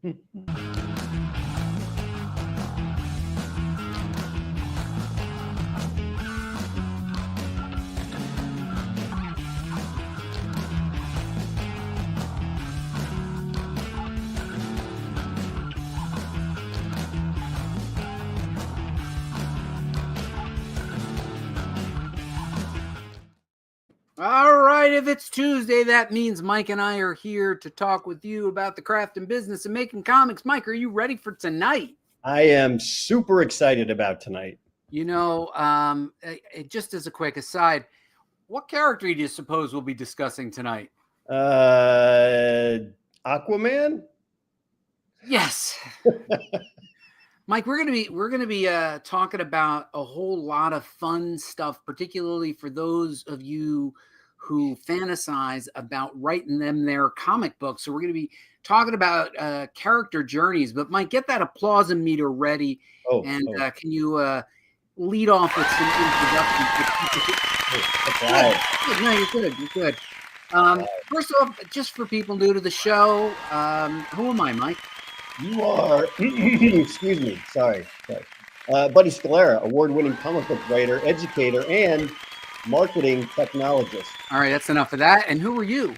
All right, if it's Tuesday, that means Mike and I are here to talk with you about the craft and business of making comics. Mike, are you ready for tonight? I am super excited about tonight. You know, just as a quick aside, what character do you suppose we'll be discussing tonight? Aquaman? Yes. Mike, we're gonna be talking about a whole lot of fun stuff, particularly for those of you who fantasize about writing them their comic books. So we're gonna be talking about character journeys. But Mike, get that applause meter ready, can you lead off with some introductions? Right. No, you're good. You're good. First off, just for people new to the show, who am I, Mike? You are, excuse me, sorry. Buddy Scalera, award-winning comic book writer, educator, and marketing technologist. All right, that's enough of that. And who are you?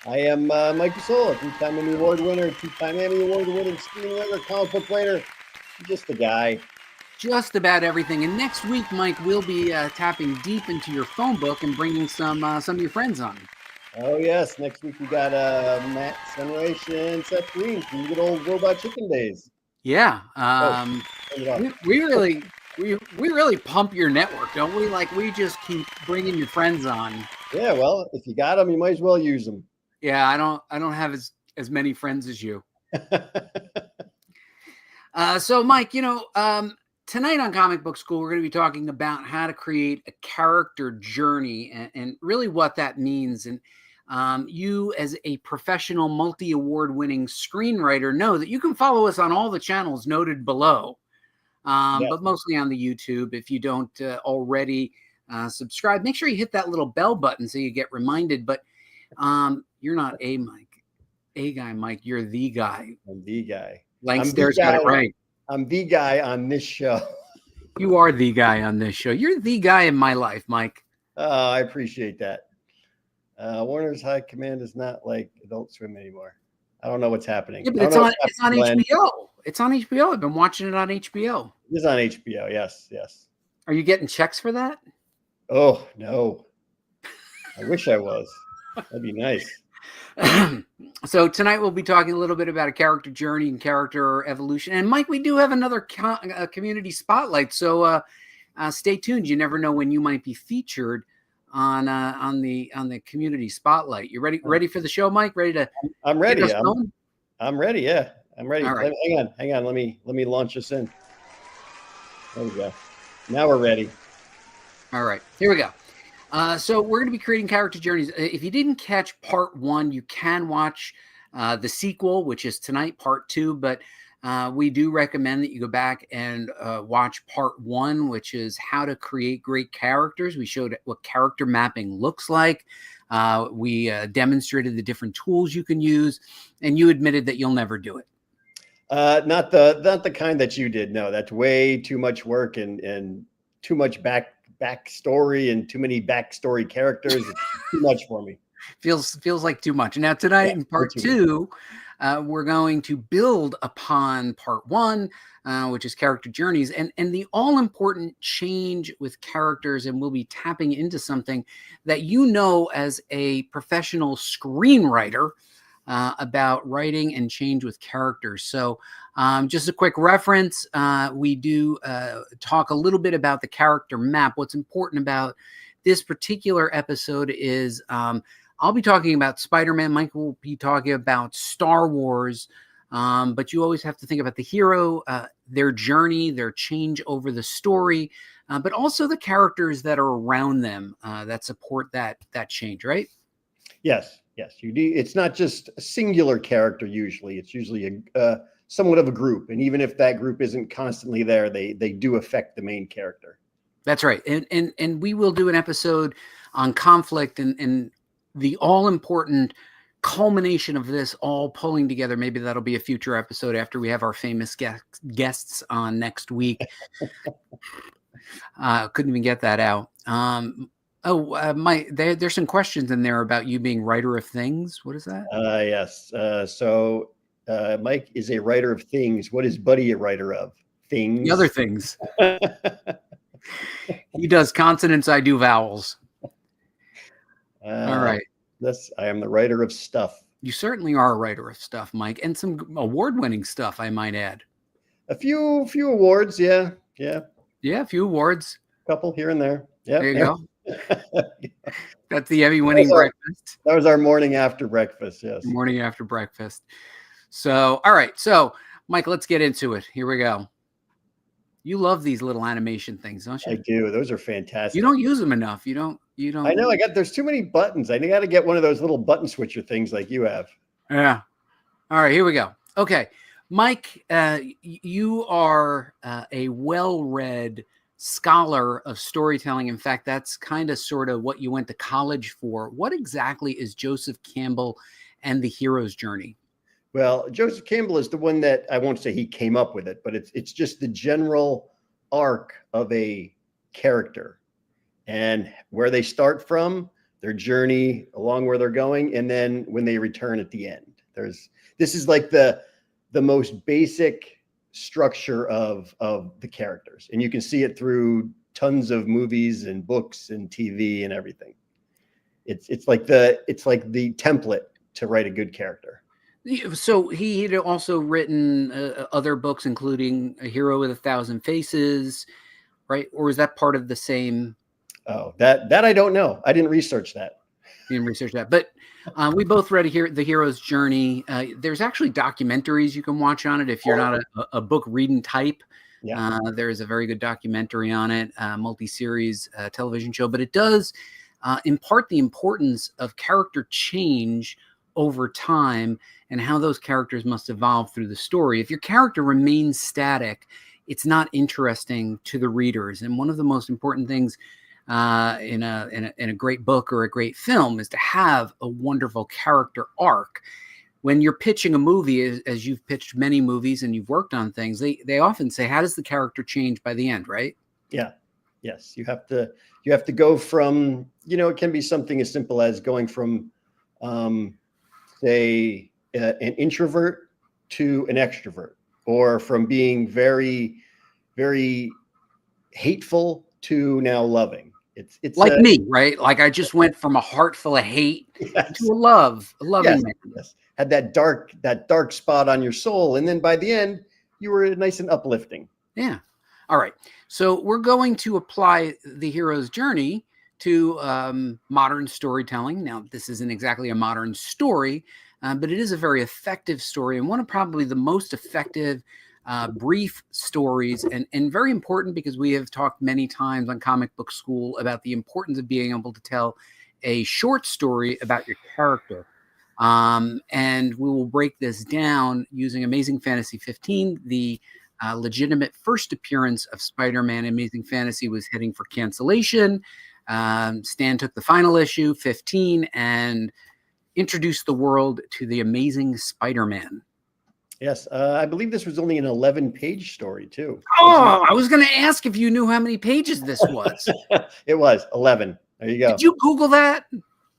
I am Mike Fasolo, two-time Emmy Award winner, two-time Emmy Award-winning screenwriter, comic book writer, just a guy. Just about everything. And next week, Mike, we'll be tapping deep into your phone book and bringing some of your friends on. Oh, yes. Next week, we got Matt Sunrish and Seth Green from the good old Robot Chicken days. Yeah. We really pump your network, don't we? Like, we just keep bringing your friends on. Yeah, well, if you got them, you might as well use them. Yeah, I don't have as many friends as you. So, Mike, you know, tonight on Comic Book School, we're going to be talking about how to create a character journey and really what that means. And you, as a professional multi-award winning screenwriter, know that you can follow us on all the channels noted below, but mostly on the YouTube. If you don't already subscribe, make sure you hit that little bell button so you get reminded. But you're not a guy, Mike. You're the guy. I'm the guy. Langstairs got it right. I'm the guy on this show. You are the guy on this show. You're the guy in my life, Mike. Oh, I appreciate that. Warner's High Command is not like Adult Swim anymore. I don't know what's happening. Yeah, but it's on HBO. It's on HBO. I've been watching it on HBO. It is on HBO. Yes. Are you getting checks for that? Oh, no. I wish I was. That'd be nice. So tonight we'll be talking a little bit about a character journey and character evolution. And Mike, we do have another community spotlight. So stay tuned. You never know when you might be featured on the community spotlight. You ready for the show, Mike? Ready to? I'm ready. I'm ready. Yeah, I'm ready. All right. Hang on. Let me launch us in. There we go. Now we're ready. All right. Here we go. So we're going to be creating character journeys. If you didn't catch part 1, you can watch the sequel, which is tonight, part 2. But we do recommend that you go back and watch part 1, which is how to create great characters. We showed what character mapping looks like. We demonstrated the different tools you can use, and you admitted that you'll never do it. Not the kind that you did. No, that's way too much work and too much backstory and too many backstory characters. It's too much for me. Feels like too much. Now tonight in part 2, we're going to build upon part 1, which is character journeys and the all important change with characters. And we'll be tapping into something that you know as a professional screenwriter about writing and change with characters. So just a quick reference, we do talk a little bit about the character map. What's important about this particular episode is I'll be talking about Spider-Man. Mike will be talking about Star Wars. But you always have to think about the hero, their journey, their change over the story, but also the characters that are around them that support that change, right? Yes. You do. It's not just a singular character. Usually, it's usually a somewhat of a group, and even if that group isn't constantly there, they do affect the main character. That's right, and we will do an episode on conflict and the all important culmination of this all pulling together. Maybe that'll be a future episode after we have our famous guests on next week. Couldn't even get that out. Mike, there's some questions in there about you being writer of things. What is that? Yes. So Mike is a writer of things. What is Buddy a writer of? Things. The other things. He does consonants. I do vowels. All right. I am the writer of stuff. You certainly are a writer of stuff, Mike, and some award-winning stuff, I might add. A few awards, yeah. A few awards. A couple here and there. Yeah. There you go. That's the Emmy-winning breakfast. That was our morning after breakfast, yes. Morning after breakfast. So, all right. So, Mike, let's get into it. Here we go. You love these little animation things, don't you? I do. Those are fantastic. You don't use them enough. You don't. I know. There's too many buttons. I got to get one of those little button switcher things like you have. Yeah. All right. Here we go. Okay. Mike, you are a well-read scholar of storytelling. In fact, that's kind of sort of what you went to college for. What exactly is Joseph Campbell and the hero's journey? Well, Joseph Campbell is the one that I won't say he came up with it, but it's just the general arc of a character and where they start from, their journey along where they're going, and then when they return at the end. This is like the most basic structure of the characters, and you can see it through tons of movies and books and TV and everything. It's like the template to write a good character. So he had also written other books, including A Hero with a Thousand Faces, right? Or is that part of the same? Oh, that I don't know. I didn't research that. You didn't research that, but we both read The Hero's Journey. There's actually documentaries you can watch on it if you're not a book reading type. Yeah. There is a very good documentary on it, multi-series television show, but it does impart the importance of character change over time and how those characters must evolve through the story. If your character remains static, it's not interesting to the readers. And one of the most important things in a great book or a great film is to have a wonderful character arc. When you're pitching a movie, as you've pitched many movies and you've worked on things, they often say, how does the character change by the end, right? Yeah. Yes. You have to go from, it can be something as simple as going from say an introvert to an extrovert, or from being very, very hateful to now loving. It's like me, right? Like I just went from a heart full of hate to a loving man. Yes. Had that dark spot on your soul, and then by the end, you were nice and uplifting. Yeah. All right. So we're going to apply the hero's journey to modern storytelling. Now, this isn't exactly a modern story, but it is a very effective story, and one of probably the most effective brief stories, and very important because we have talked many times on Comic Book School about the importance of being able to tell a short story about your character. And we will break this down using Amazing Fantasy 15, the legitimate first appearance of Spider-Man. Amazing Fantasy was heading for cancellation. Stan took the final issue, 15, and introduced the world to the Amazing Spider-Man. Yes, I believe this was only an 11-page story, too. Oh, I was going to ask if you knew how many pages this was. It was 11. There you go. Did you Google that?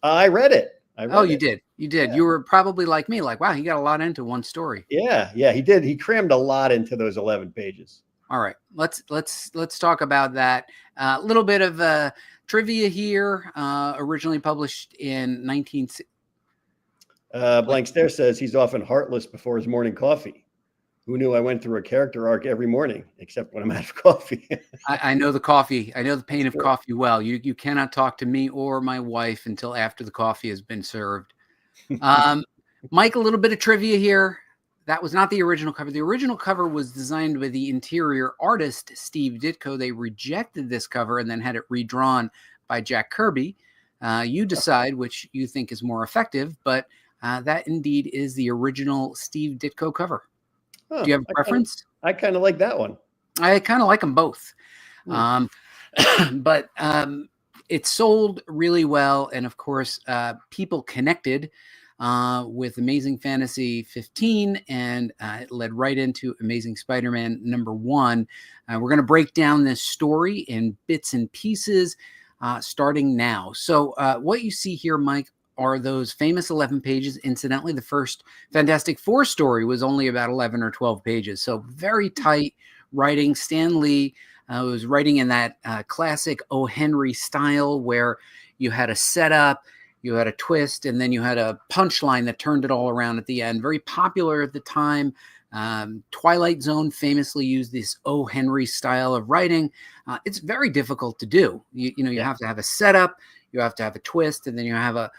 I read it. You did. You did. Yeah. You were probably like me, like, wow, he got a lot into one story. Yeah, he did. He crammed a lot into those 11 pages. All right, let's talk about that. A little bit of trivia here. Originally published in 19. Blank Stare says he's often heartless before his morning coffee. Who knew I went through a character arc every morning, except when I'm out of coffee. I know the coffee. I know the pain of coffee well. You cannot talk to me or my wife until after the coffee has been served. Mike, a little bit of trivia here. That was not the original cover. The original cover was designed by the interior artist, Steve Ditko. They rejected this cover and then had it redrawn by Jack Kirby. You decide which you think is more effective, but that indeed is the original Steve Ditko cover. Huh, do you have a preference? I kind of like that one. I kind of like them both. But it sold really well. And of course, people connected with Amazing Fantasy 15, and it led right into Amazing Spider-Man #1. We're going to break down this story in bits and pieces starting now. So what you see here, Mike, are those famous 11 pages. Incidentally, the first Fantastic Four story was only about 11 or 12 pages. So very tight writing. Stan Lee was writing in that classic O. Henry style where you had a setup, you had a twist, and then you had a punchline that turned it all around at the end. Very popular at the time. Twilight Zone famously used this O. Henry style of writing. It's very difficult to do. You have to have a setup, you have to have a twist, and then you have a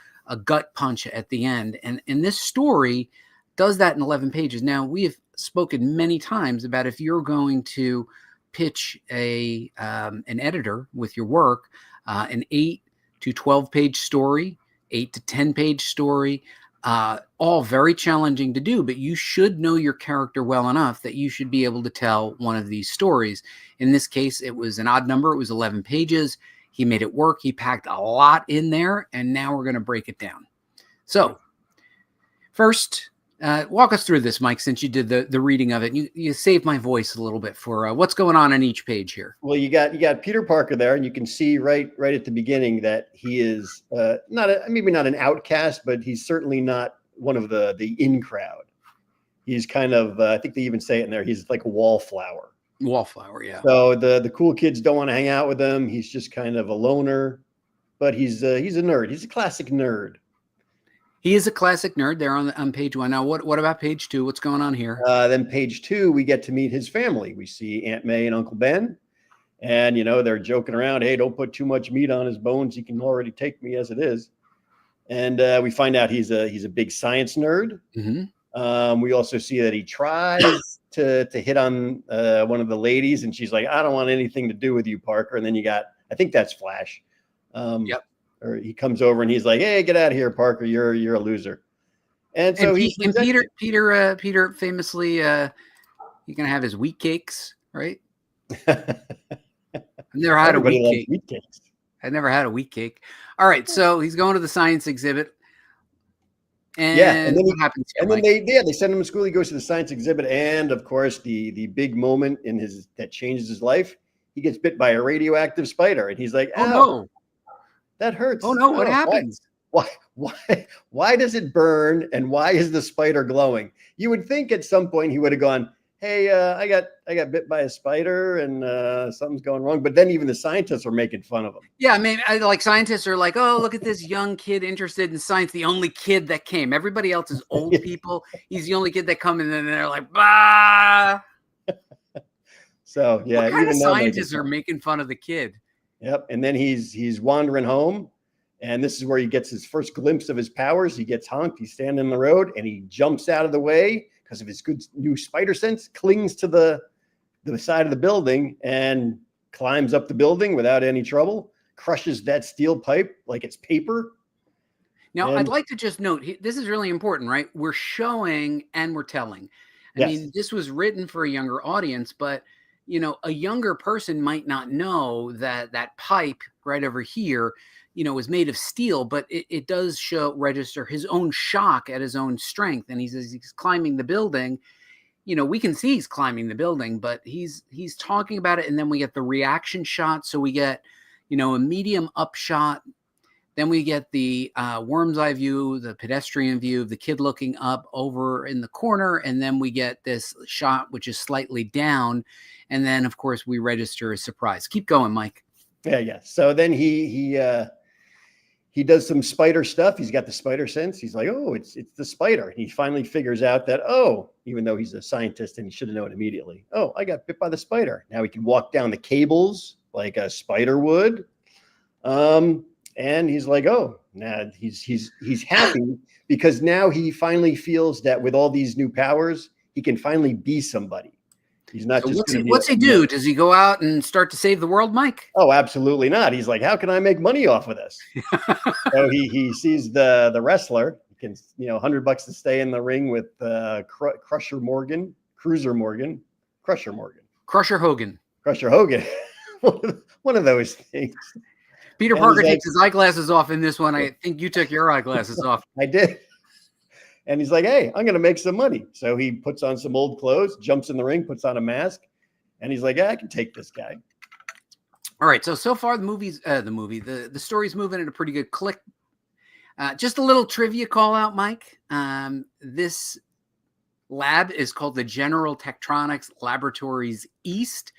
gut punch at the end. And this story does that in 11 pages. Now, we have spoken many times about if you're going to pitch an editor with your work, an 8 to 12 page story, 8 to 10 page story, all very challenging to do, but you should know your character well enough that you should be able to tell one of these stories. In this case, it was an odd number. It was 11 pages. He made it work. He packed a lot in there, and now we're going to break it down. So first, walk us through this, Mike, since you did the reading of it. You saved my voice a little bit for what's going on each page here. Well, you got Peter Parker there, and you can see right at the beginning that he is maybe not an outcast, but he's certainly not one of the in crowd. He's kind of I think they even say it in there. He's like a wallflower. Wallflower, yeah. So the cool kids don't want to hang out with him. He's just kind of a loner, but he's a nerd. He's a classic nerd. He is a classic nerd there on page 1. Now, what about page 2? What's going on here? Then page 2, we get to meet his family. We see Aunt May and Uncle Ben, and they're joking around. Hey, don't put too much meat on his bones. He can already take me as it is. And we find out he's a big science nerd. Mm-hmm. We also see that he tries to hit on one of the ladies, and she's like, "I don't want anything to do with you, Parker." And then you got, I think that's Flash. Yep. Or he comes over and he's like, "Hey, get out of here, Parker. You're a loser." And so Peter famously, he's gonna have his wheat cakes, right? I've never had a wheat cake. I never had a wheat cake. All right, so he's going to the science exhibit. And then what happens here, and then they send him to school. He goes to the science exhibit, and of course, the big moment that changes his life. He gets bit by a radioactive spider, and he's like, "Oh no, that hurts! Oh no, what happens? Why does it burn? And why is the spider glowing?" You would think at some point he would have gone, "Hey, I got bit by a spider, and something's going wrong." But then even the scientists are making fun of him. Yeah, I mean, like scientists are like, "Oh, look at this young kid interested in science. The only kid that came. Everybody else is old people. He's the only kid that come." And then they're like, "Bah." So yeah, what kind of scientists are making fun of the kid? Yep. And then he's wandering home, and this is where he gets his first glimpse of his powers. He gets honked. He's standing in the road, and he jumps out of the way because of his good new spider sense, clings to the side of the building and climbs up the building without any trouble, crushes that steel pipe like it's paper. Now, I'd like to just note, this is really important, right? We're showing and we're telling. I mean, this was written for a younger audience, but a younger person might not know that pipe right over here, is made of steel, but it does register his own shock at his own strength. And he's climbing the building. We can see he's climbing the building, but he's talking about it. And then we get the reaction shot. So we get, a medium up shot. Then we get the worm's eye view, the pedestrian view of the kid looking up over in the corner. And then we get this shot, which is slightly down. And then, of course, we register a surprise. Keep going, Mike. Yeah. So then he does some spider stuff. He's got the spider sense. He's like, "Oh, it's the spider." And he finally figures out that, even though he's a scientist and he should have known immediately, I got bit by the spider. Now he can walk down the cables like a spider would. And he's like, now he's happy because now he finally feels that with all these new powers, he can finally be somebody. He's not so just. What's he do? Does he go out and start to save the world, Mike? Oh, absolutely not. He's like, how can I make money off of this? So he sees the wrestler. He can, $100 to stay in the ring with Crusher Hogan. One of those things. Peter Parker takes his eyeglasses off in this one. I think you took your eyeglasses off. I did. And he's like, hey, I'm going to make some money. So he puts on some old clothes, jumps in the ring, puts on a mask. And he's like, yeah, I can take this guy. All right. So far the story's moving at a pretty good click. Just a little trivia call out, Mike. This lab is called the General Tektronix Laboratories East.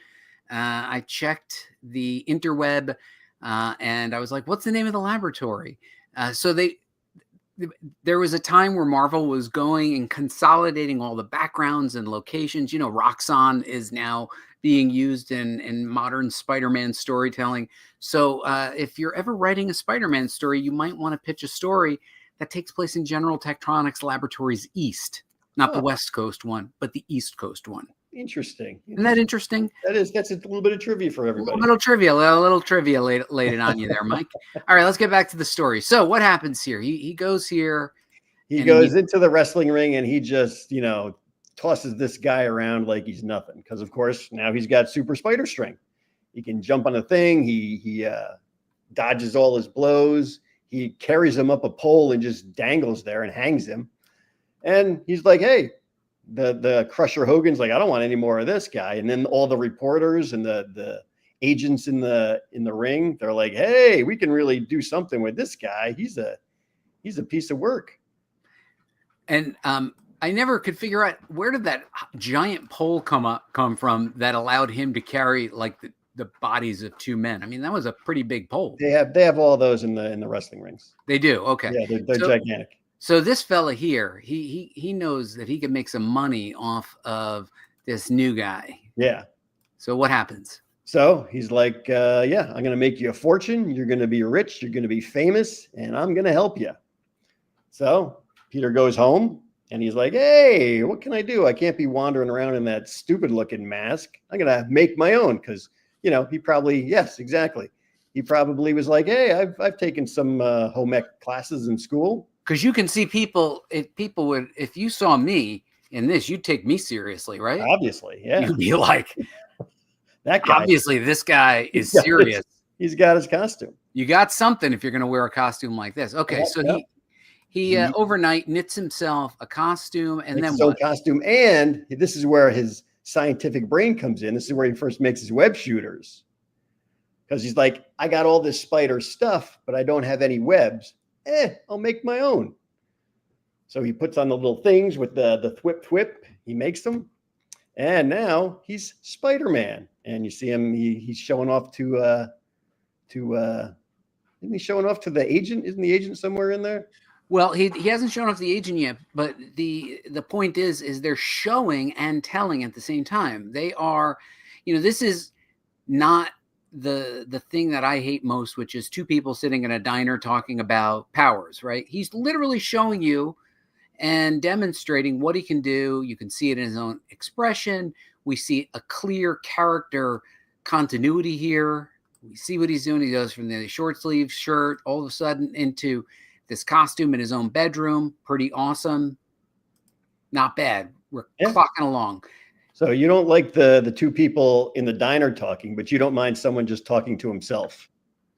I checked the interweb and I was like, what's the name of the laboratory? There was a time where Marvel was going and consolidating all the backgrounds and locations. You know, Roxxon is now being used in modern Spider-Man storytelling. So if you're ever writing a Spider-Man story, you might want to pitch a story that takes place in General Tektronix Laboratories East, not the West Coast one, but the East Coast one. Interesting. Isn't that interesting? That's a little bit of trivia for everybody. A little trivia laid it on you there, Mike. All right, let's get back to the story. So what happens here? He goes here. He goes into the wrestling ring and he just, tosses this guy around like he's nothing. Because of course now he's got super spider strength. He can jump on a thing. He dodges all his blows. He carries him up a pole and just dangles there and hangs him. And he's like, hey, the Crusher Hogan's like, I don't want any more of this guy. And then all the reporters and the agents in the ring, they're like, hey, we can really do something with this guy. He's a piece of work. And I never could figure out, where did that giant pole come from that allowed him to carry like the bodies of two men? I mean, that was a pretty big pole. They have all those in the wrestling rings. They do. Okay. Yeah, they're gigantic. So this fella here, he knows that he can make some money off of this new guy. Yeah. So what happens? So he's like, yeah, I'm going to make you a fortune. You're going to be rich. You're going to be famous, and I'm going to help you. So Peter goes home and he's like, hey, what can I do? I can't be wandering around in that stupid looking mask. I'm going to make my own. Because, he probably, yes, exactly. He probably was like, hey, I've taken some home ec classes in school. Because you can see if you saw me in this, you'd take me seriously, right? Obviously, yeah. You'd be like, that guy. Obviously, this guy is serious. He's got his costume. You got something if you're going to wear a costume like this. Okay, he overnight knits himself a costume, and then what? Costume, and this is where his scientific brain comes in. This is where he first makes his web shooters, because he's like, I got all this spider stuff, but I don't have any webs. I'll make my own. So he puts on the little things with the thwip. He makes them. And now he's Spider-Man. And you see him, he's showing off isn't he showing off to the agent? Isn't the agent somewhere in there? Well, he hasn't shown off the agent yet, but the point is they're showing and telling at the same time. They are, this is not the thing that I hate most, which is two people sitting in a diner talking about powers, right? He's literally showing you and demonstrating what he can do. You can see it in his own expression. We see a clear character continuity here. We see what he's doing. He goes from the short sleeve shirt all of a sudden into this costume in his own bedroom. Pretty awesome. Not bad. We're clocking along. So you don't like the two people in the diner talking, but you don't mind someone just talking to himself.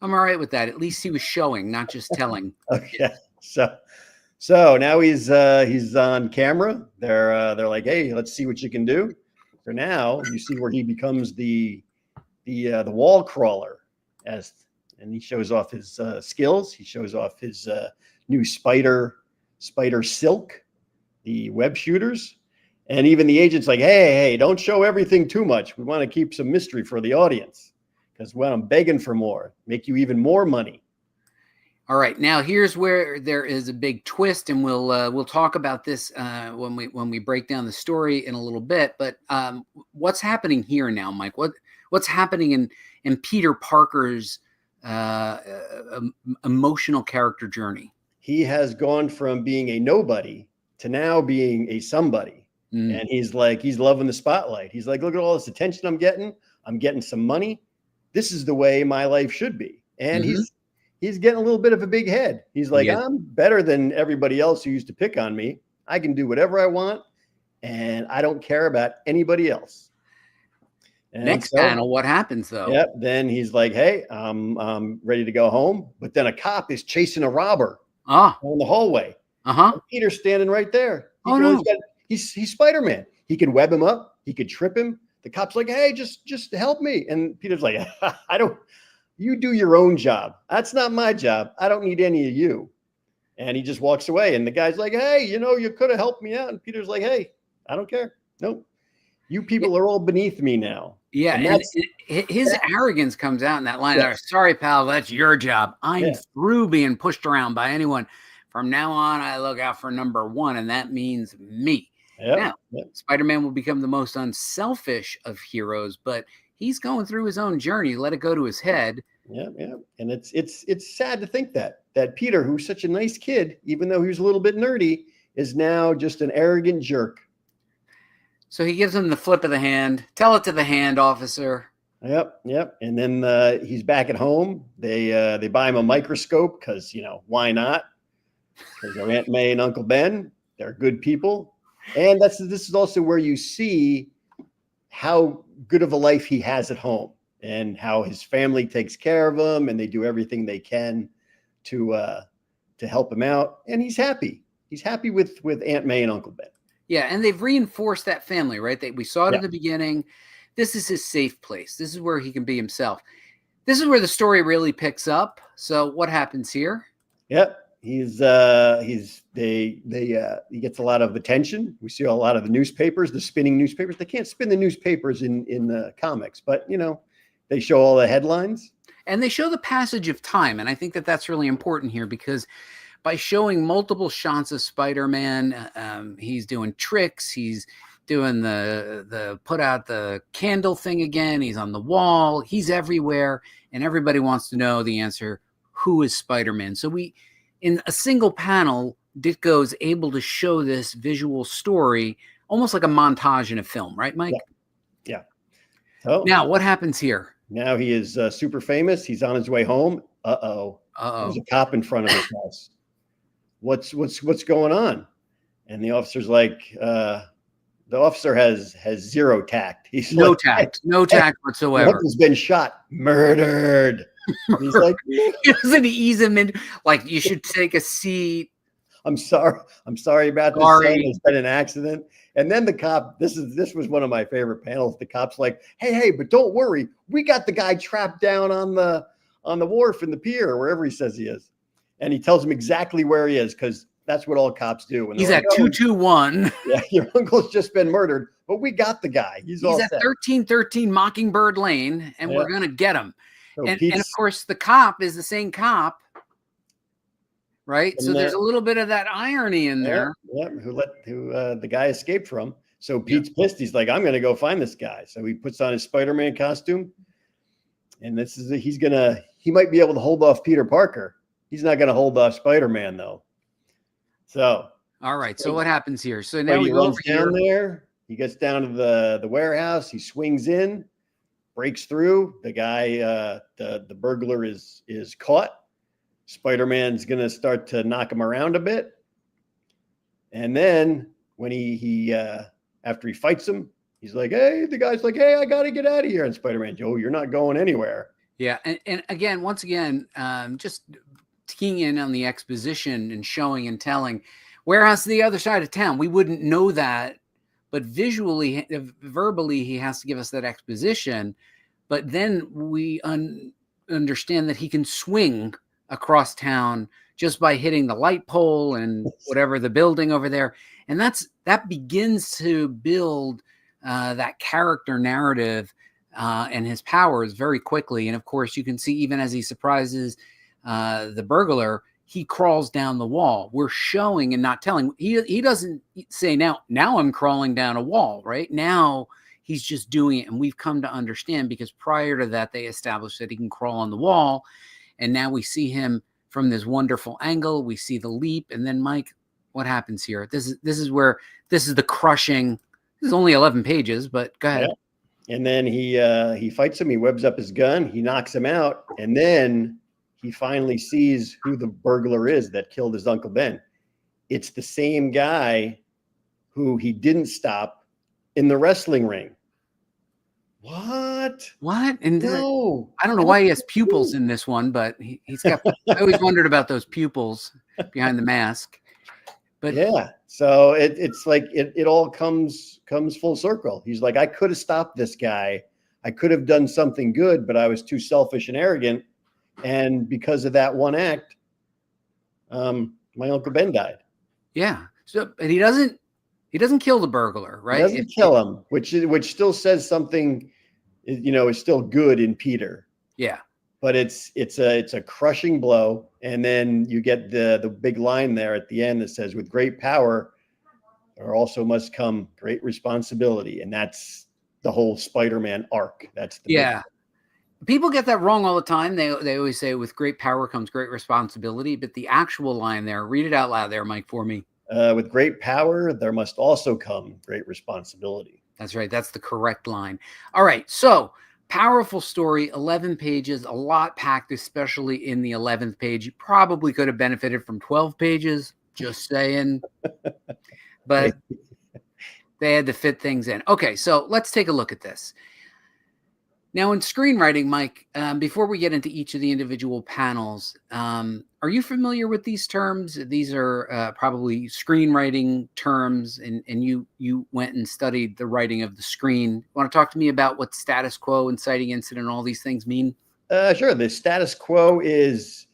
I'm all right with that. At least he was showing, not just telling. Okay. So now he's on camera. They're like, hey, let's see what you can do. So now you see where he becomes the wall crawler, and he shows off his skills. He shows off his new spider silk, the web shooters. And even the agent's like, hey, don't show everything too much. We want to keep some mystery for the audience, because I'm begging for more, make you even more money. All right, now here's where there is a big twist, and we'll talk about this when we break down the story in a little bit. But what's happening here now, Mike? What's happening in Peter Parker's emotional character journey? He has gone from being a nobody to now being a somebody. And he's loving the spotlight. He's like, look at all this attention I'm getting. I'm getting some money. This is the way my life should be. And he's getting a little bit of a big head. He's like, I'm better than everybody else who used to pick on me. I can do whatever I want, and I don't care about anybody else. And Next panel, what happens though? Yep. Then he's like, hey, I'm ready to go home. But then a cop is chasing a robber in the hallway. Uh-huh. And Peter's standing right there. Oh, no. He's Spider-Man. He could web him up. He could trip him. The cop's like, hey, just help me. And Peter's like, you do your own job. That's not my job. I don't need any of you. And he just walks away. And the guy's like, hey, you could have helped me out. And Peter's like, hey, I don't care. Nope. You people are all beneath me now. Yeah. And his arrogance comes out in that line. Yes. Sorry, pal, that's your job. I'm through being pushed around by anyone. From now on, I look out for number one, and that means me. Now, Spider-Man will become the most unselfish of heroes, but he's going through his own journey. Let it go to his head. Yeah. And it's sad to think that Peter, who's such a nice kid, even though he was a little bit nerdy, is now just an arrogant jerk. So he gives him the flip of the hand. Tell it to the hand, officer. Yep. And then he's back at home. They buy him a microscope because, why not? Because they're Aunt May and Uncle Ben. They're good people. And this is also where you see how good of a life he has at home and how his family takes care of him and they do everything they can to help him out. And he's happy. He's happy with Aunt May and Uncle Ben. Yeah, and they've reinforced that family, right? We saw it at the beginning. This is his safe place. This is where he can be himself. This is where the story really picks up. So what happens here? Yep. He gets a lot of attention. We see a lot of the newspapers, the spinning newspapers. They can't spin the newspapers in the comics, but they show all the headlines. And they show the passage of time. And I think that's really important here because by showing multiple shots of Spider-Man, he's doing tricks. He's doing the put out the candle thing again. He's on the wall. He's everywhere. And everybody wants to know the answer. Who is Spider-Man? So in a single panel, Ditko is able to show this visual story almost like a montage in a film. Right, Mike? Yeah. So now what happens here? Now he is super famous. He's on his way home. Uh-oh. There's a cop in front of his house. What's going on? And the officer's like, the officer has zero tact. He's no tact whatsoever. He's been shot, murdered. He's like, he doesn't ease him in. Like, you should take a seat. I'm sorry about this. Son. It's been an accident. And then the cop. This was one of my favorite panels. The cop's like, hey, but don't worry. We got the guy trapped down on the wharf in the pier, wherever he says he is. And he tells him exactly where he is because that's what all cops do. When he's at 221. Yeah, your uncle's just been murdered, but we got the guy. He's all at 1313 Mockingbird Lane, and we're gonna get him. So and of course, the cop is the same cop, right? So there's a little bit of that irony in there. Yeah, who the guy escaped from. So Pete's pissed. He's like, I'm gonna go find this guy. So he puts on his Spider-Man costume, and he might be able to hold off Peter Parker. He's not going to hold off Spider-Man, though. So, all right. So what happens here? So now he runs down there. He gets down to the warehouse. He swings in, breaks through. The guy, the burglar is caught. Spider-Man's going to start to knock him around a bit. And then when he after he fights him, he's like, hey, the guy's like, hey, I got to get out of here. And Spider-Man, Joe, you're not going anywhere. Yeah. And again, once again, just keying in on the exposition and showing and telling warehouse the other side of town. We wouldn't know that, but verbally, he has to give us that exposition. But then we understand that he can swing across town just by hitting the light pole and whatever the building over there. And that begins to build that character narrative and his powers very quickly. And of course, you can see even as he surprises the burglar, he crawls down the wall. We're showing and not telling. He doesn't say now I'm crawling down a wall, right? Now he's just doing it. And we've come to understand because prior to that, they established that he can crawl on the wall. And now we see him from this wonderful angle. We see the leap. And then Mike, what happens here? This is the crushing. This is only 11 pages, but go ahead. Yeah. And then he fights him. He webs up his gun. He knocks him out. And then he finally sees who the burglar is that killed his Uncle Ben. It's the same guy who he didn't stop in the wrestling ring. What? And no, I don't know why he has pupils in this one, but he's got. I always wondered about those pupils behind the mask. But yeah, so it's like it all comes full circle. He's like, I could have stopped this guy. I could have done something good, but I was too selfish and arrogant. And because of that one act, my Uncle Ben died. yeah, so and he doesn't kill the burglar, He right? doesn't kill him, which still says something, is still good in Peter. Yeah. But it's a crushing blow, and then you get the big line there at the end that says, "With great power, there also must come great responsibility," and that's the whole Spider-Man arc. That's the Yeah. People get that wrong all the time. They always say, "With great power comes great responsibility," but the actual line there, read it out loud there, Mike, for me. With great power, there must also come great responsibility. That's right. That's the correct line. All right. So powerful story, 11 pages, a lot packed, especially in the 11th page. You probably could have benefited from 12 pages, just saying. But they had to fit things in. Okay, so let's take a look at this. Now, in screenwriting, Mike, before we get into each of the individual panels, are you familiar with these terms? These are probably screenwriting terms, and you went and studied the writing of the screen. Want to talk to me about what status quo, inciting incident, all these things mean? Sure. The status quo is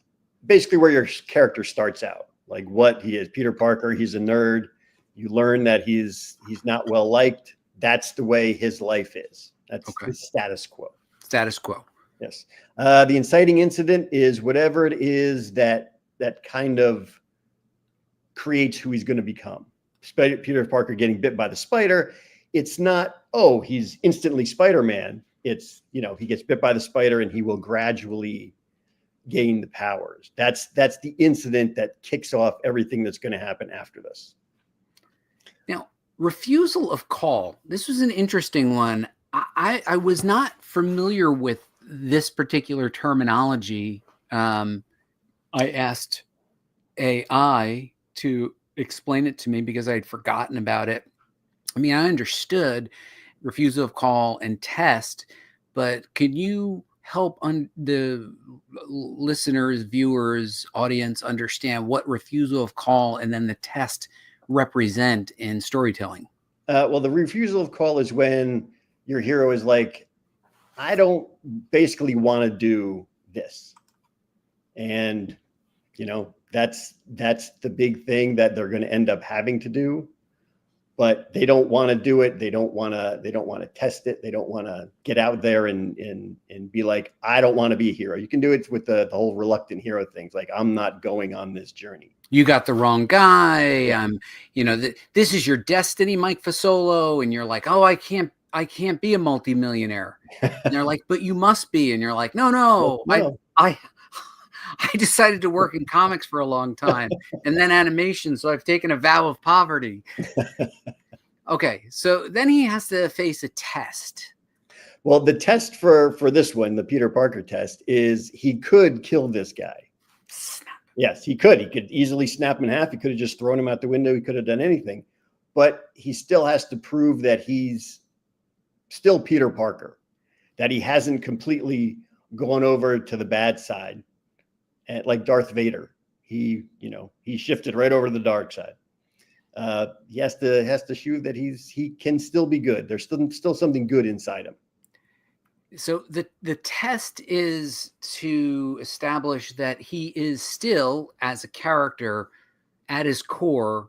basically where your character starts out, like what he is. Peter Parker, he's a nerd. You learn that he's not well liked. That's the way his life is. That's Okay. the status quo. Status quo. Yes. The inciting incident is whatever it is that kind of creates who he's going to become. Peter Parker getting bit by the spider. It's not, oh, he's instantly Spider-Man. It's, he gets bit by the spider and he will gradually gain the powers. That's the incident that kicks off everything that's going to happen after this. Now, refusal of call. This was an interesting one. I was not familiar with this particular terminology. I asked AI to explain it to me because I had forgotten about it. I mean, I understood refusal of call and test, but can you help the listeners, viewers, audience understand what refusal of call and then the test represent in storytelling? Well, the refusal of call is when your hero is like, I don't basically want to do this. And, that's the big thing that they're going to end up having to do, but they don't want to do it. They don't want to test it. They don't want to get out there and be like, I don't want to be a hero. You can do it with the whole reluctant hero things. Like, I'm not going on this journey. You got the wrong guy. Yeah. This is your destiny, Mike Fasolo. And you're like, oh, I can't be a multimillionaire. And they're like, but you must be. And you're like, no. I decided to work in comics for a long time and then animation. So I've taken a vow of poverty. Okay. So then he has to face a test. Well, the test for this one, the Peter Parker test, is he could kill this guy. Yes, he could. He could easily snap him in half. He could have just thrown him out the window. He could have done anything. But he still has to prove that he's still Peter Parker, that he hasn't completely gone over to the bad side. And like Darth Vader, he shifted right over to the dark side. He has to show that he can still be good. There's still something good inside him. So the test is to establish that he is still, as a character, at his core,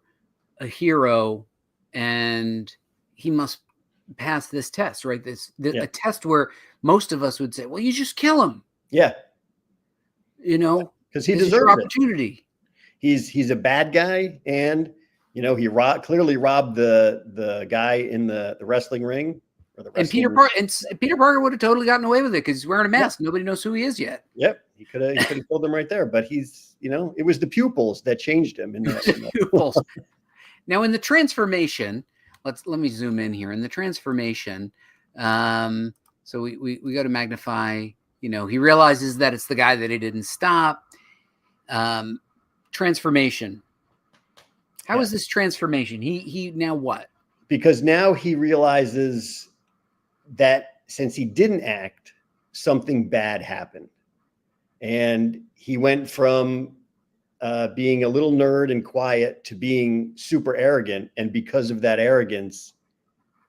a hero, and he must pass this test, right? A test where most of us would say, "Well, you just kill him." Yeah, because he deserves opportunity. He's a bad guy, and he clearly robbed the guy in the wrestling ring. And Peter Parker would have totally gotten away with it because he's wearing a mask. Yep. Nobody knows who he is yet. Yep, he could have killed him right there. But he's, it was the pupils that changed him. Pupils. Now, in the transformation, let me zoom in here. In the transformation, so we go to magnify. He realizes that it's the guy that he didn't stop. Transformation. How is this transformation? He now what? Because now he realizes that since he didn't act, something bad happened. And he went from being a little nerd and quiet to being super arrogant. And because of that arrogance,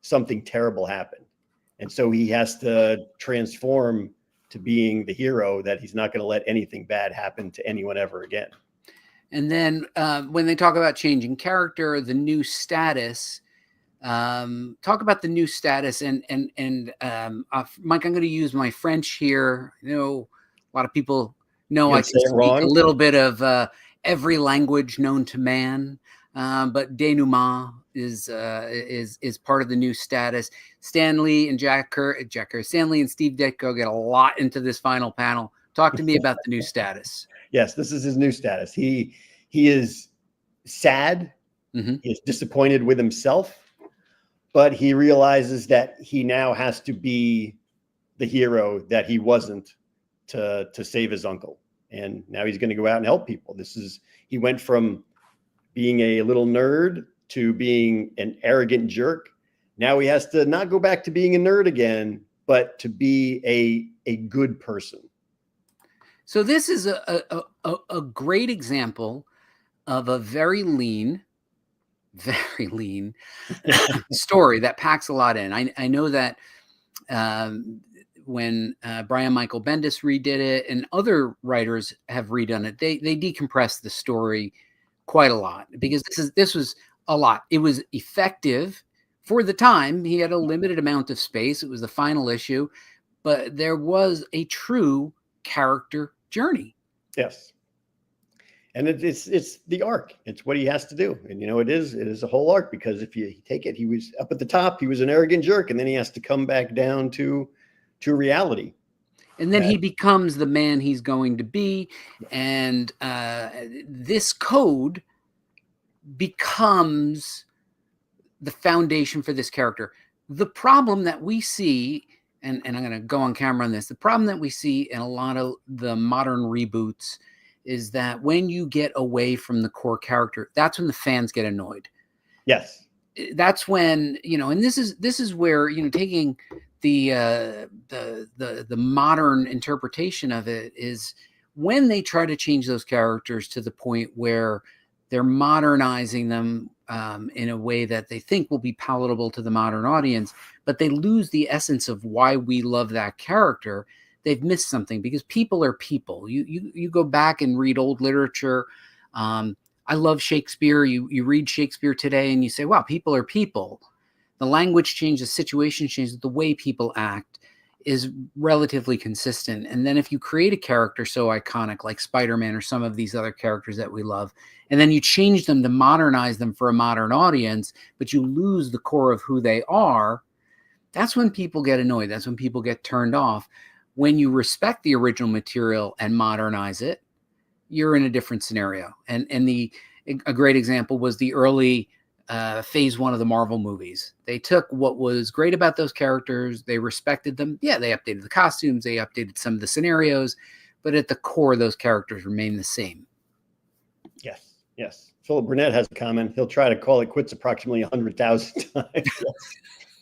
something terrible happened. And so he has to transform to being the hero that he's not going to let anything bad happen to anyone ever again. And then when they talk about changing character, the new status, talk about the new status. And Mike, I'm going to use my French here. You know, a lot of people know I can speak a little bit of every language known to man, but denouement is part of the new status. Stanley and Stanley and Steve Ditko get a lot into this final panel. Talk to me about the new status. Yes, this is his new status. He is sad. Mm-hmm. He is disappointed with himself, but he realizes that he now has to be the hero that he wasn't to save his uncle. And now he's going to go out and help people. He went from being a little nerd to being an arrogant jerk. Now he has to not go back to being a nerd again, but to be a good person. So this is a great example of a very lean story that packs a lot in. I know that when Brian Michael Bendis redid it and other writers have redone it, they decompressed the story quite a lot because this was a lot. It was effective for the time. He had a limited amount of space. It was the final issue, but there was a true character journey. Yes. And it's the arc. It's what he has to do. And, it is a whole arc, because if you take it, he was up at the top, he was an arrogant jerk, and then he has to come back down to reality. And then he becomes the man he's going to be. And this code becomes the foundation for this character. The problem that we see, and I'm going to go on camera on this, the problem that we see in a lot of the modern reboots is that when you get away from the core character, that's when the fans get annoyed. Yes. That's when, and this is where, taking the modern interpretation of it is when they try to change those characters to the point where they're modernizing them in a way that they think will be palatable to the modern audience, but they lose the essence of why we love that character. They've missed something, because people are people. You go back and read old literature. I love Shakespeare. You read Shakespeare today and you say, wow, people are people. The language changed, the situation changed, the way people act is relatively consistent. And then if you create a character so iconic like Spider-Man or some of these other characters that we love, and then you change them to modernize them for a modern audience, but you lose the core of who they are, that's when people get annoyed. That's when people get turned off. When you respect the original material and modernize it, you're in a different scenario. And a great example was the early phase one of the Marvel movies. They took what was great about those characters, they respected them. Yeah, they updated the costumes, they updated some of the scenarios, but at the core, those characters remain the same. Yes. Philip Burnett has a comment. He'll try to call it quits approximately 100,000 times.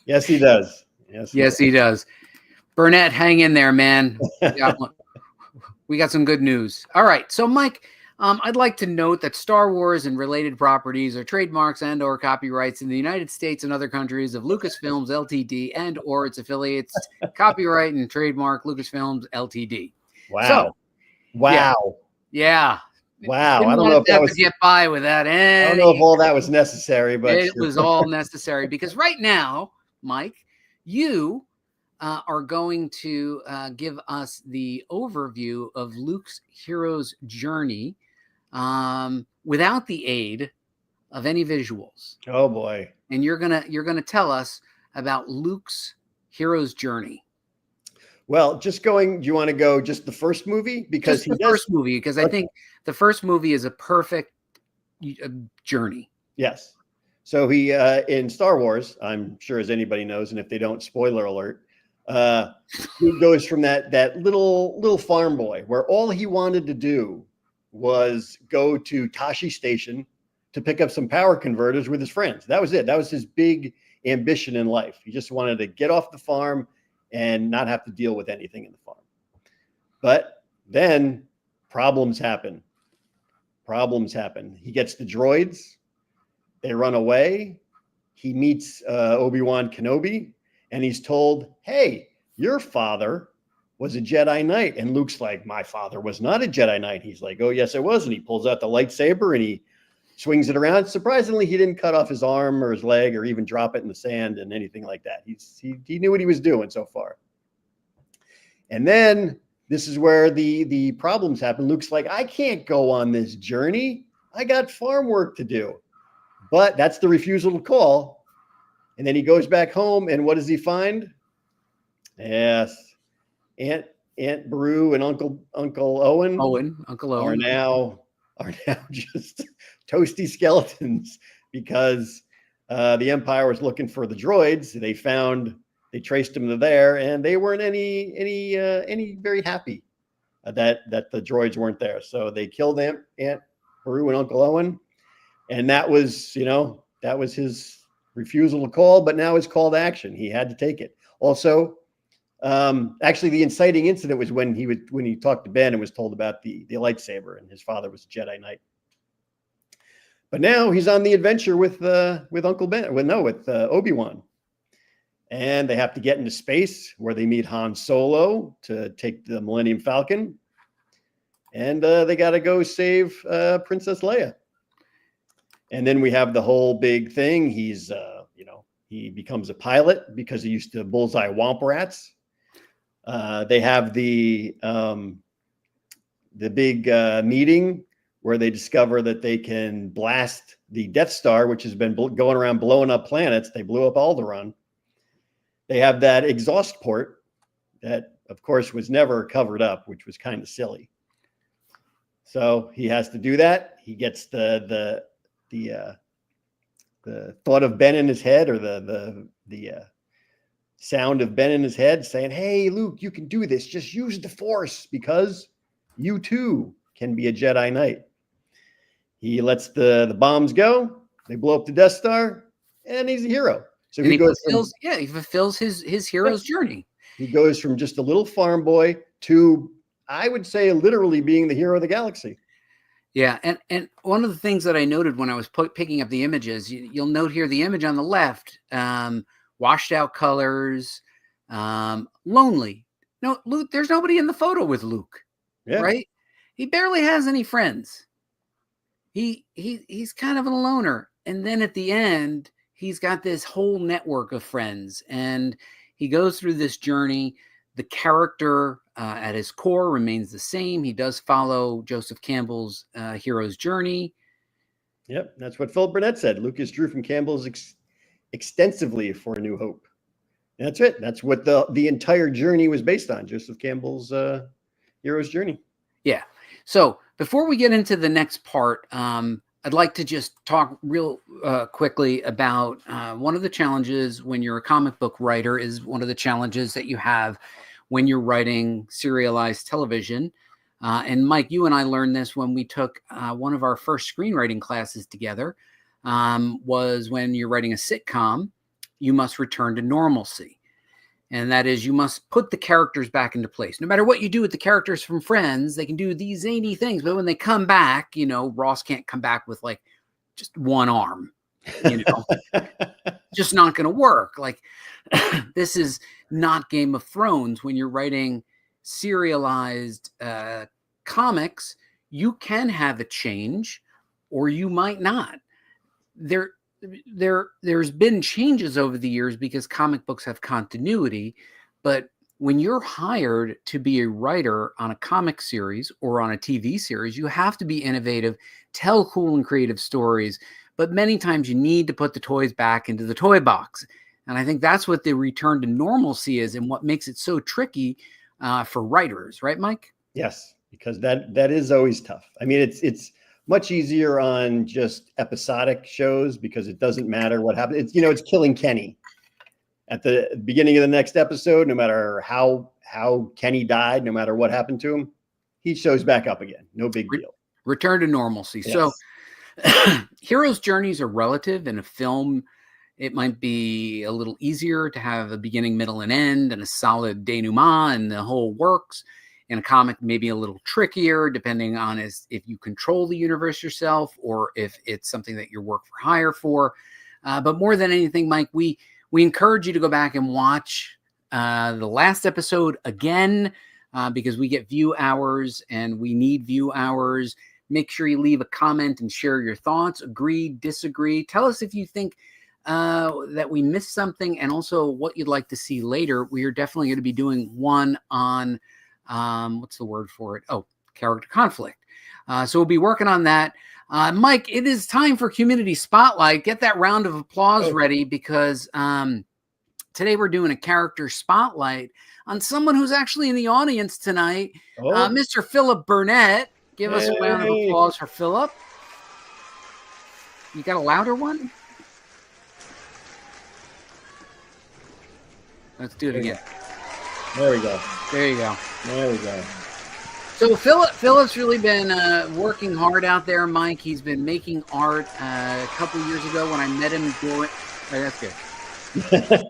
Yes, he does. Yes, he does. Burnett, hang in there, man. We got some good news. All right. So, Mike, I'd like to note that Star Wars and related properties are trademarks and or copyrights in the United States and other countries of Lucasfilms Ltd. and or its affiliates. Copyright and trademark Lucasfilms Ltd. Wow. So, wow. Yeah. Wow. I don't know if that was get by without any. I don't know if all that was necessary, but it was all necessary, because right now, Mike, you are going to give us the overview of Luke's hero's journey without the aid of any visuals. Oh boy. And you're gonna tell us about Luke's hero's journey. Well, do you want to go just the first movie? Because first movie, because I think the first movie is a perfect journey. Yes. So he in Star Wars, I'm sure as anybody knows, and if they don't, spoiler alert, he goes from that little farm boy where all he wanted to do was go to Tashi Station to pick up some power converters with his friends. That was it. That was his big ambition in life. He just wanted to get off the farm and not have to deal with anything in the farm. But then problems happen. Problems happen. He gets the droids. They run away. He meets Obi-Wan Kenobi, and he's told, hey, your father was a Jedi Knight. And Luke's like, my father was not a Jedi Knight. He's like, oh, yes, I was. And he pulls out the lightsaber and he swings it around. Surprisingly, he didn't cut off his arm or his leg or even drop it in the sand and anything like that. He knew what he was doing so far. And then this is where the problems happen. Luke's like, I can't go on this journey. I got farm work to do. But that's the refusal to call. And then he goes back home, and what does he find? Yes. Aunt Beru and Uncle Owen are now just toasty skeletons because the Empire was looking for the droids. They traced them to there, and they weren't any very happy that the droids weren't there. So they killed Aunt Beru and Uncle Owen, and that was his refusal to call. But now it's call to action. He had to take it. Also, actually, the inciting incident was when he talked to Ben and was told about the lightsaber, and his father was a Jedi Knight. But now he's on the adventure with Uncle Ben. With Obi-Wan. And they have to get into space where they meet Han Solo to take the Millennium Falcon. And they got to go save Princess Leia. And then we have the whole big thing. He becomes a pilot because he used to bullseye womp rats. They have the big meeting where they discover that they can blast the Death Star, which has been going around blowing up planets. They blew up Alderaan. They have that exhaust port that, of course, was never covered up, which was kind of silly. So he has to do that. He gets the thought of Ben in his head, or the sound of Ben in his head saying, hey, Luke, you can do this. Just use the Force because you too can be a Jedi Knight. He lets the bombs go. They blow up the Death Star, and he's a hero. So he fulfills his hero's journey. He goes from just a little farm boy to, I would say, literally being the hero of the galaxy. Yeah, and one of the things that I noted when I was picking up the images, you'll note here the image on the left, washed out colors, lonely. No, Luke, there's nobody in the photo with Luke, right? He barely has any friends. He's kind of a loner. And then at the end, he's got this whole network of friends, and he goes through this journey. The character at his core remains the same. He does follow Joseph Campbell's hero's journey. Yep, that's what Philip Burnett said. Lucas drew from Campbell's extensively for A New Hope. And that's it. That's what the entire journey was based on, Joseph Campbell's hero's journey. Yeah. So before we get into the next part, I'd like to just talk real quickly about one of the challenges when you're a comic book writer is one of the challenges that you have when you're writing serialized television. And Mike, you and I learned this when we took one of our first screenwriting classes together, was when you're writing a sitcom, you must return to normalcy. And that is, you must put the characters back into place. No matter what you do with the characters from Friends, they can do these zany things. But when they come back, Ross can't come back with like just one arm, just not going to work. Like this is not Game of Thrones. When you're writing serialized comics, you can have a change or you might not. There's been changes over the years because comic books have continuity, but when you're hired to be a writer on a comic series or on a TV series, you have to be innovative, tell cool and creative stories, but many times you need to put the toys back into the toy box. And I think that's what the return to normalcy is and what makes it so tricky for writers, right, Mike? Yes, because that is always tough. I mean, it's much easier on just episodic shows because it doesn't matter what happens. It's killing Kenny at the beginning of the next episode. No matter how Kenny died, no matter what happened to him, he shows back up again. No big deal. Return to normalcy. Yes. So heroes' journeys are relative. In a film, it might be a little easier to have a beginning, middle, and end and a solid denouement and the whole works. In a comic, maybe a little trickier, depending on if you control the universe yourself or if it's something that you're work for hire for. But more than anything, Mike, we encourage you to go back and watch the last episode again, because we get view hours and we need view hours. Make sure you leave a comment and share your thoughts. Agree, disagree. Tell us if you think that we missed something, and also what you'd like to see later. We are definitely going to be doing one on, what's the word for it? Oh, character conflict. So we'll be working on that. Mike, it is time for Community Spotlight. Get that round of applause ready, because today we're doing a character spotlight on someone who's actually in the audience tonight, Mr. Philip Burnett. Give us a round of applause for Philip. You got a louder one? Let's do it again. There we go. There you go. There we go. So Philip's really been working hard out there, Mike. He's been making art. A couple years ago when I met him doing... that's good.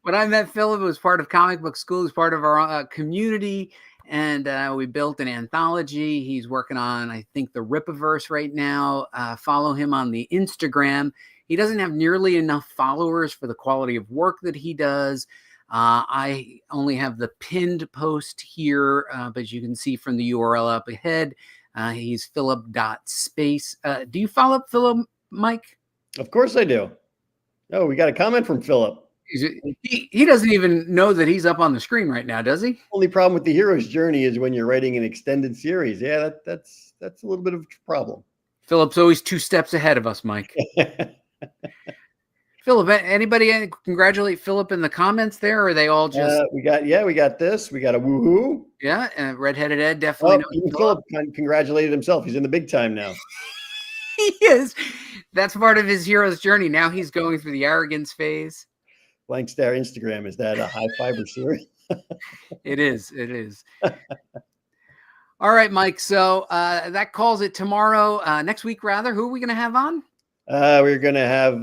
When I met Philip, it was part of Comic Book School. He was part of our community, and we built an anthology. He's working on, I think, the Ripaverse right now. Follow him on the Instagram. He doesn't have nearly enough followers for the quality of work that he does. I only have the pinned post here, but you can see from the URL up ahead, he's philip.space. Do you follow Philip, Mike? Of course I do. Oh, we got a comment from Philip. He doesn't even know that he's up on the screen right now, does he? Only problem with the hero's journey is when you're writing an extended series. Yeah, that's a little bit of a problem. Philip's always 2 steps ahead of us, Mike. Philip, anybody congratulate Philip in the comments there? Or are they all just... we got this. We got a woohoo. Yeah, and Redheaded Ed definitely. Even Philip congratulated himself. He's in the big time now. He is. That's part of his hero's journey. Now he's going through the arrogance phase. Blank Star Instagram. Is that a high fiber series? It is. It is. All right, Mike. So that calls it tomorrow. Next week, rather. Who are we going to have on? We're going to have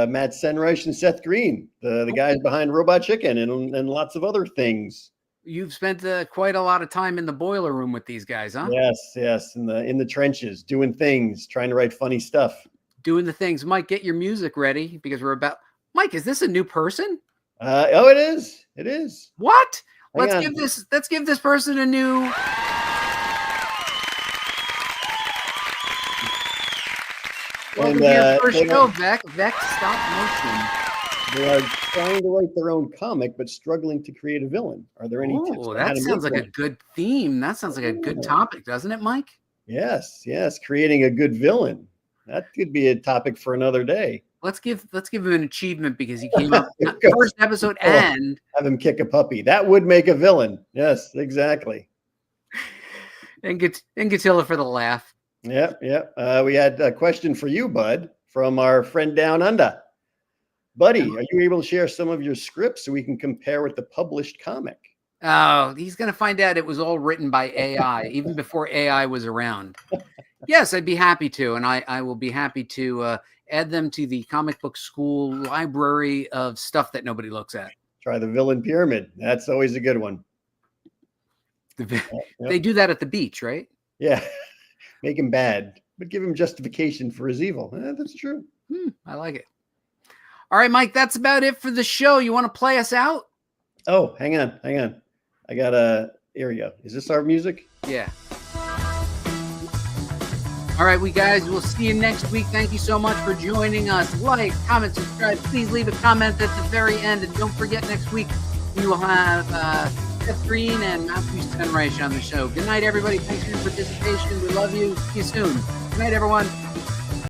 Matt Senreich and Seth Green, the guys behind Robot Chicken and lots of other things. You've spent quite a lot of time in the boiler room with these guys, huh? Yes. In the trenches, doing things, trying to write funny stuff. Doing the things. Mike, get your music ready, because we're about... Mike, is this a new person? It is. It is. What? Let's give this person a new... Welcome to your first show, Vex Stop Motion. They are trying to write their own comic, but struggling to create a villain. Are there any tips? Oh, that sounds like a good theme. That sounds like a good topic, doesn't it, Mike? Yes. Creating a good villain. That could be a topic for another day. Let's give him an achievement, because he came up first episode and have him kick a puppy. That would make a villain. Yes, exactly. And Gatilla for the laugh. Yeah. We had a question for you, Bud, from our friend down under. Buddy, are you able to share some of your scripts so we can compare with the published comic? Oh, he's going to find out it was all written by AI, even before AI was around. Yes, I'd be happy to. And I will be happy to add them to the Comic Book School library of stuff that nobody looks at. Try the villain pyramid. That's always a good one. They do that at the beach, right? Yeah. Make him bad, but give him justification for his evil. That's true. I like it. All right, Mike, that's about it for the show. You want to play us out? Oh, hang on. I got here we go. Is this our music? Yeah. All right, we'll see you next week. Thank you so much for joining us. Like, comment, subscribe. Please leave a comment at the very end. And don't forget, next week we will have Seth Green and Matthew Senreich on the show. Good night, everybody. Thanks for your participation. We love you. See you soon. Good night, everyone.